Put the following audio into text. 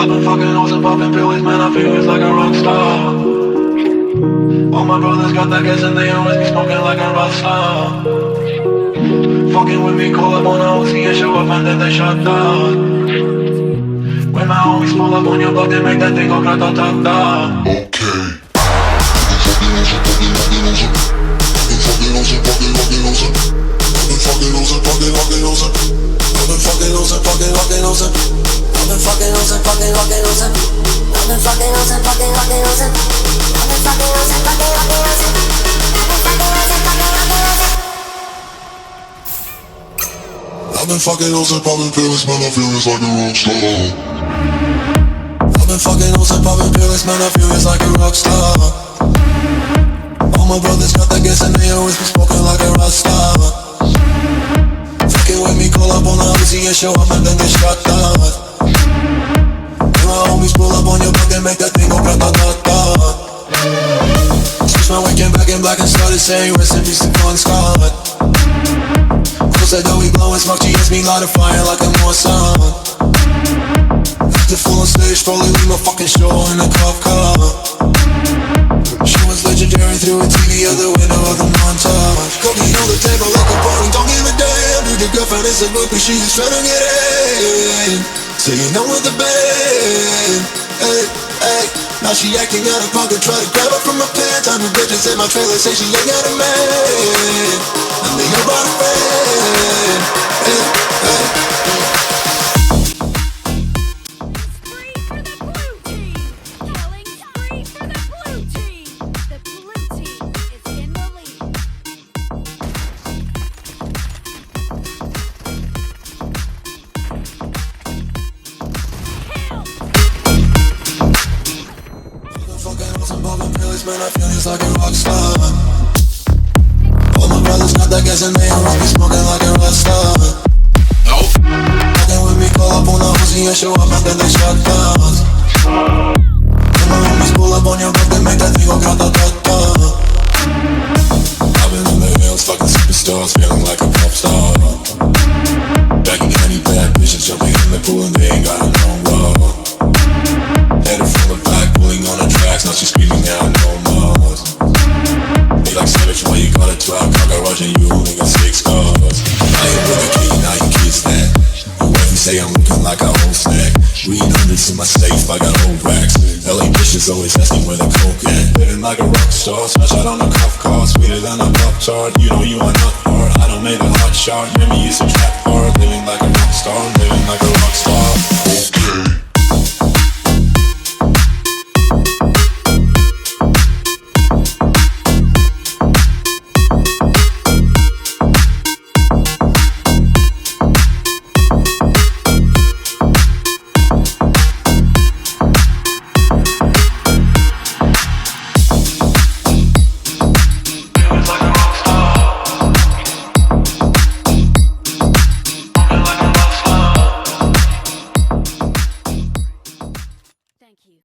I've been fucking hoes and popping pills, man, I feel it's like a rock star. All my brothers got that gas and they always be smoking like a rock star. Fucking with me, call up on a OC and show up and then they shut down. When my homies pull up on your block, they make that thing go grata-ta-ta. Okay. I've been fucking hoes and popping pills, man, I feel it's like a rock star. I've been fucking hoes and popping pills, man, I feel it's like a rock star. All my brothers got that gas and they always be smoking like a rock star. Fucking with me, call up on the Uzi and show up and then get shot down. When my homies pull up on your block, they make that thing go grata-ta-ta. Switch my weekend back in black and started saying rest in peace to Bon Scott. Said that we blowin' smoke, she hits me light a fire like a Morrison. After full on stage, probably leave my fucking show in a cop car. She was legendary through a TV out the window of the montage. Cocaine on the table like a party, don't give a damn. Dude, your girlfriend is a groupie, she just tryna get in. Saying I'm with the band, hey, hey. Now she acting out of pocket, try to grab her from my pants. I'm a bitches in my trailer, say she ain't got a man. And they know about a friend, hey, hey. Man, I feel it's like a rock star. All my brothers got that gas and they always be smoking like a rock star. Nope. Fucking with me, call up on the Uzi and show up and then they shut down. When my homies pull up on your block, they make that thing go grata-ta-ta. I've been in the hills, fucking superstars, feeling like a pop star. Backing any bad bitches, jumping in the pool and they ain't got no love. Headed from the back, pulling on the tracks, now she's screaming out no more. They like savage, why you got a 12 car garage and you only got 6 cars. I ain't with a key, now you kiss that. Your wife say I'm looking like a whole snack. 300s in my safe, I got old racks. LA bitches always asking where the coke at. Living like a rock star, smash out on a cuff car. Sweeter than a pop tart, you know you are not hard. I don't make a hot shot, maybe it's a trap hard.